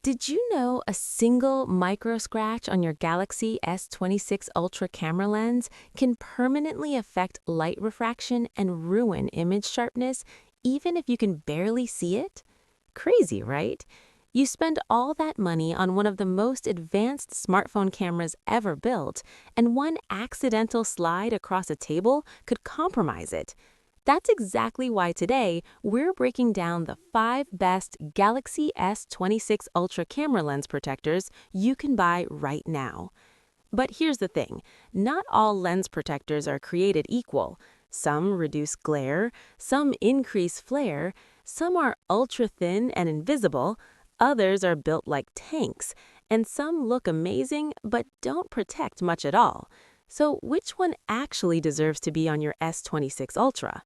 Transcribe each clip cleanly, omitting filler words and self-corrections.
Did you know a single micro scratch on your Galaxy S26 Ultra camera lens can permanently affect light refraction and ruin image sharpness, even if you can barely see it? Crazy, right? You spend all that money on one of the most advanced smartphone cameras ever built, and one accidental slide across a table could compromise it. That's exactly why today we're breaking down the 5 best Galaxy S26 Ultra camera lens protectors you can buy right now. But here's the thing, not all lens protectors are created equal. Some reduce glare, some increase flare, some are ultra thin and invisible, others are built like tanks, and some look amazing but don't protect much at all. So which one actually deserves to be on your S26 Ultra?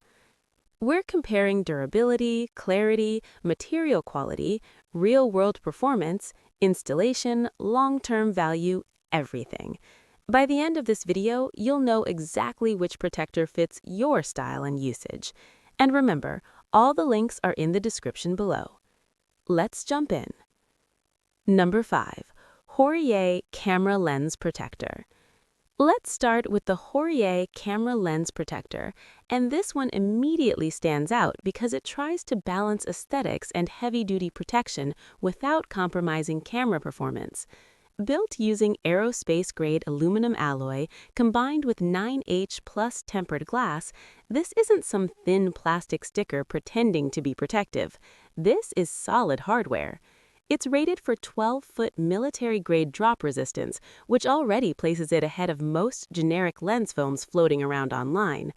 We're comparing durability, clarity, material quality, real-world performance, installation, long-term value, everything. By the end of this video, you'll know exactly which protector fits your style and usage. And remember, all the links are in the description below. Let's jump in. Number 5. Hoerrye Camera Lens Protector. Let's start with the Hoerrye Camera Lens Protector, and this one immediately stands out because it tries to balance aesthetics and heavy-duty protection without compromising camera performance. Built using aerospace-grade aluminum alloy combined with 9H plus tempered glass, this isn't some thin plastic sticker pretending to be protective. This is solid hardware. It's rated for 12-foot military-grade drop resistance, which already places it ahead of most generic lens foams floating around online.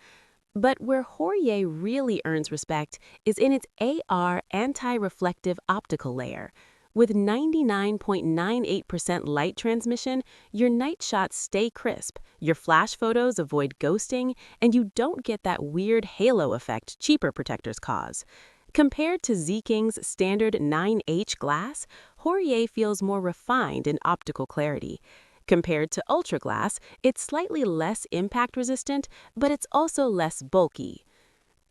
But where Hoerrye really earns respect is in its AR anti-reflective optical layer. With 99.98% light transmission, your night shots stay crisp, your flash photos avoid ghosting, and you don't get that weird halo effect cheaper protectors cause. Compared to Zeking's standard 9H glass, Hoerrye feels more refined in optical clarity. Compared to UltraGlass, it's slightly less impact-resistant, but it's also less bulky.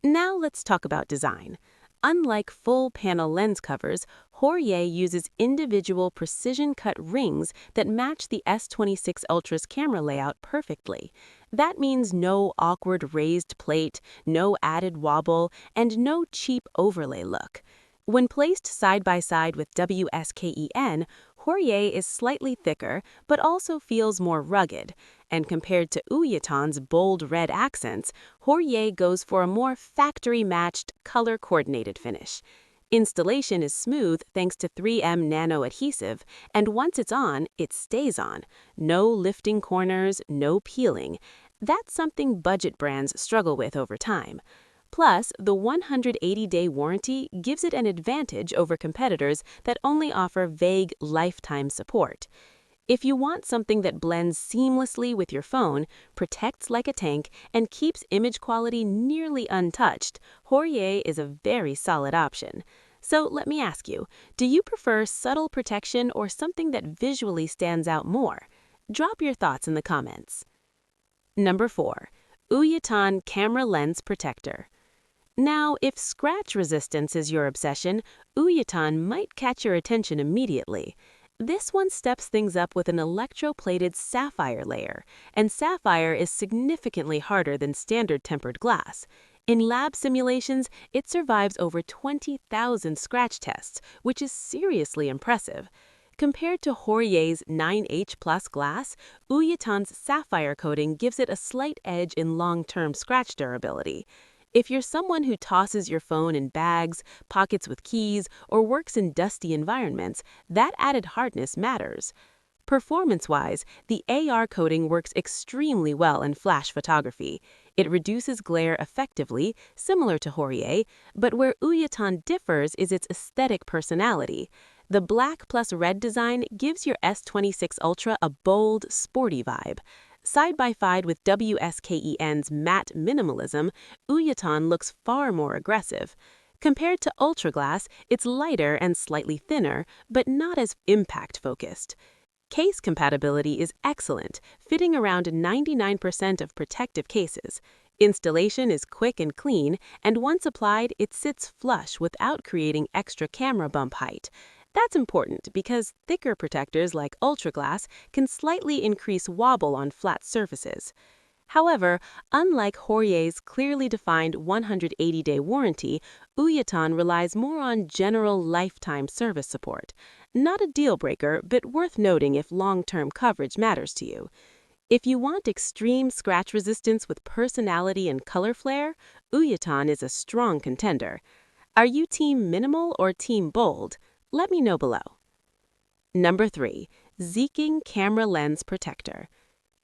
Now let's talk about design. Unlike full-panel lens covers, Hoerrye uses individual precision-cut rings that match the S26 Ultra's camera layout perfectly. That means no awkward raised plate, no added wobble, and no cheap overlay look. When placed side by side with WSKEN, Hoerrye is slightly thicker but also feels more rugged, and compared to Uyiton's bold red accents, Hoerrye goes for a more factory-matched, color-coordinated finish. Installation is smooth thanks to 3M nano adhesive, and once it's on, it stays on. No lifting corners, no peeling. That's something budget brands struggle with over time. Plus, the 180-day warranty gives it an advantage over competitors that only offer vague lifetime support. If you want something that blends seamlessly with your phone, protects like a tank, and keeps image quality nearly untouched, Hoerrye is a very solid option. So let me ask you, do you prefer subtle protection or something that visually stands out more? Drop your thoughts in the comments. Number 4. Uyiton Camera Lens Protector. Now, if scratch resistance is your obsession, Uyiton might catch your attention immediately. This one steps things up with an electroplated sapphire layer, and sapphire is significantly harder than standard tempered glass. In lab simulations, it survives over 20,000 scratch tests, which is seriously impressive. Compared to Hoerrye's 9H plus glass, Uyiton's sapphire coating gives it a slight edge in long-term scratch durability. If you're someone who tosses your phone in bags, pockets with keys, or works in dusty environments, that added hardness matters. Performance-wise, the AR coating works extremely well in flash photography. It reduces glare effectively, similar to Hoerrye, but where Uyiton differs is its aesthetic personality. The black plus red design gives your S26 Ultra a bold, sporty vibe. Side by side with WSKEN's matte minimalism, Uyiton looks far more aggressive. Compared to UltraGlass, it's lighter and slightly thinner, but not as impact-focused. Case compatibility is excellent, fitting around 99% of protective cases. Installation is quick and clean, and once applied, it sits flush without creating extra camera bump height. That's important because thicker protectors like UltraGlass can slightly increase wobble on flat surfaces. However, unlike Hoerrye's clearly defined 180-day warranty, Uyiton relies more on general lifetime service support. Not a deal breaker, but worth noting if long-term coverage matters to you. If you want extreme scratch resistance with personality and color flair, Uyiton is a strong contender. Are you team minimal or team bold? Let me know below. Number 3. Zeking Camera Lens Protector.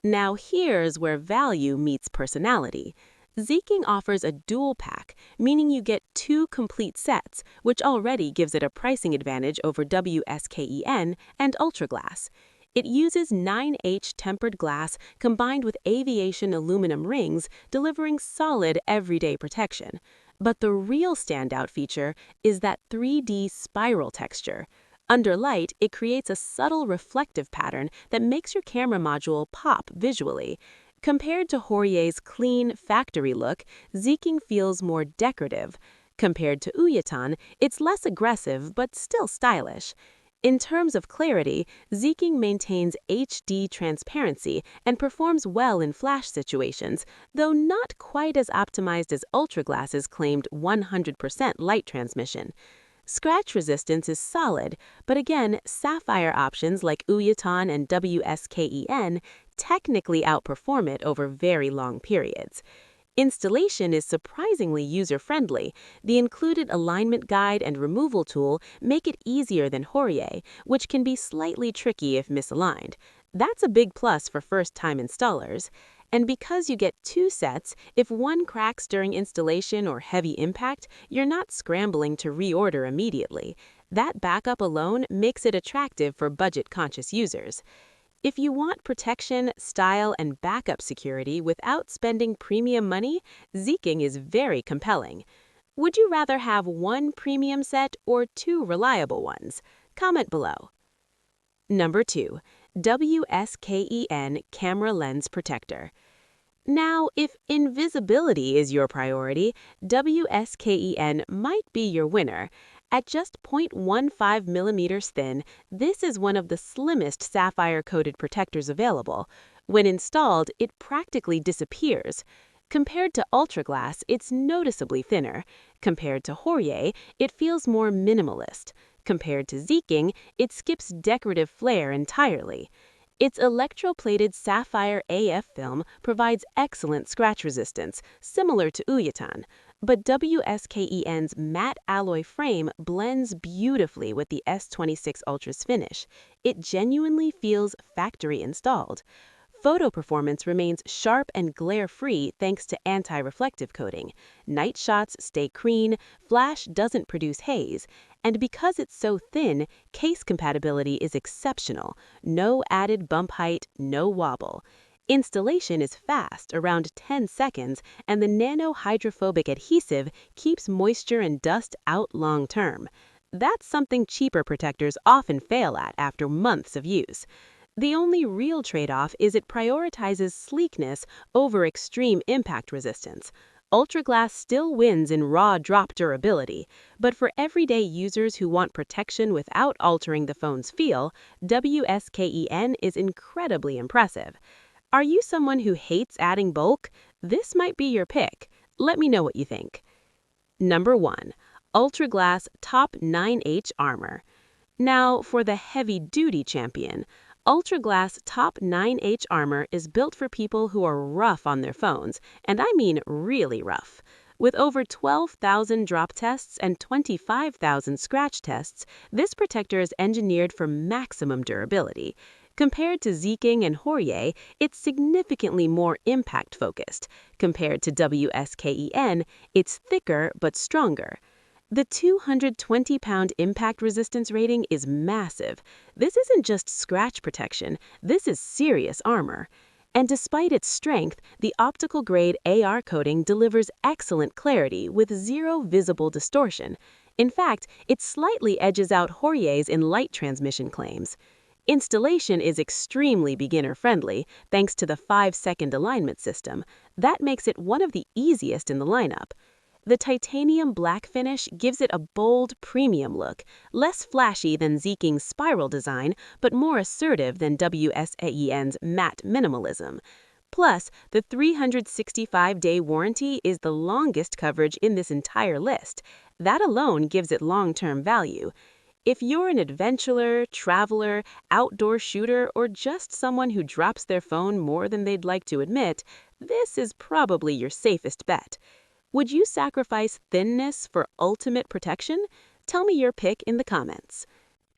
Now here's where value meets personality. Zeking offers a dual pack, meaning you get 2 complete sets, which already gives it a pricing advantage over WSKEN and UltraGlass. It uses 9H tempered glass combined with aviation aluminum rings, delivering solid everyday protection. But the real standout feature is that 3D spiral texture. Under light, it creates a subtle reflective pattern that makes your camera module pop visually. Compared to Hoerrye's clean, factory look, Zeking feels more decorative. Compared to Uyiton, it's less aggressive but still stylish. In terms of clarity, Zeking maintains HD transparency and performs well in flash situations, though not quite as optimized as UltraGlass's claimed 100% light transmission. Scratch resistance is solid, but again, sapphire options like Uyiton and WSKEN technically outperform it over very long periods. Installation is surprisingly user-friendly. The included alignment guide and removal tool make it easier than Hoerrye, which can be slightly tricky if misaligned. That's a big plus for first-time installers. And because you get 2 sets, if one cracks during installation or heavy impact, you're not scrambling to reorder immediately. That backup alone makes it attractive for budget-conscious users. If you want protection, style, and backup security without spending premium money, Zeking is very compelling. Would you rather have 1 premium set or 2 reliable ones? Comment below. Number 2. WSKEN Camera Lens Protector. Now, if invisibility is your priority, WSKEN might be your winner. At just 0.15 millimeters thin, this is one of the slimmest sapphire-coated protectors available. When installed, it practically disappears. Compared to UltraGlass, it's noticeably thinner. Compared to Hoerrye, it feels more minimalist. Compared to Zeking, it skips decorative flair entirely. Its electroplated sapphire AF film provides excellent scratch resistance, similar to Uyiton, but WSKEN's matte alloy frame blends beautifully with the S26 Ultra's finish. It genuinely feels factory installed. Photo performance remains sharp and glare-free thanks to anti-reflective coating. Night shots stay clean, flash doesn't produce haze, and because it's so thin, case compatibility is exceptional. No added bump height, no wobble. Installation is fast, around 10 seconds, and the nano-hydrophobic adhesive keeps moisture and dust out long-term. That's something cheaper protectors often fail at after months of use. The only real trade-off is it prioritizes sleekness over extreme impact resistance. UltraGlass still wins in raw drop durability, but for everyday users who want protection without altering the phone's feel, WSKEN is incredibly impressive. Are you someone who hates adding bulk? This might be your pick. Let me know what you think. Number 1. UltraGlass Top 9H Armor. Now, for the heavy-duty champion, UltraGlass Top 9H Armor is built for people who are rough on their phones, and I mean really rough. With over 12,000 drop tests and 25,000 scratch tests, this protector is engineered for maximum durability. Compared to Zeking and Hoerrye, it's significantly more impact-focused. Compared to WSKEN, it's thicker but stronger. The 220-pound impact resistance rating is massive. This isn't just scratch protection, this is serious armor. And despite its strength, the optical-grade AR coating delivers excellent clarity with zero visible distortion. In fact, it slightly edges out Hoerrye's in light transmission claims. Installation is extremely beginner-friendly thanks to the 5-second alignment system. That makes it one of the easiest in the lineup. The titanium black finish gives it a bold, premium look, less flashy than Zeking's spiral design, but more assertive than WSKEN's matte minimalism. Plus, the 365-day warranty is the longest coverage in this entire list. That alone gives it long-term value. If you're an adventurer, traveler, outdoor shooter, or just someone who drops their phone more than they'd like to admit, this is probably your safest bet. Would you sacrifice thinness for ultimate protection? Tell me your pick in the comments.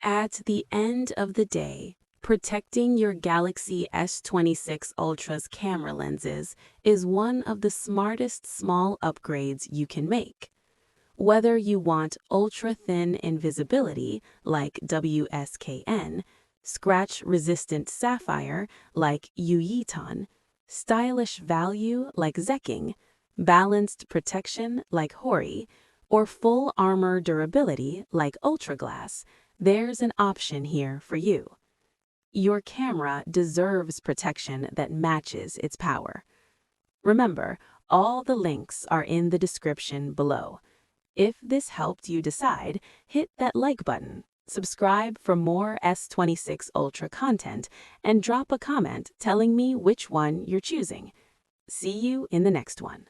At the end of the day, protecting your Galaxy S26 Ultra's camera lenses is one of the smartest small upgrades you can make. Whether you want ultra-thin invisibility like WSKN, scratch-resistant sapphire like Uyiton, stylish value like Zeking, balanced protection like Hoerrye, or full armor durability like UltraGlass, there's an option here for you. Your camera deserves protection that matches its power. Remember, all the links are in the description below. If this helped you decide, hit that like button, subscribe for more S26 Ultra content, and drop a comment telling me which one you're choosing. See you in the next one.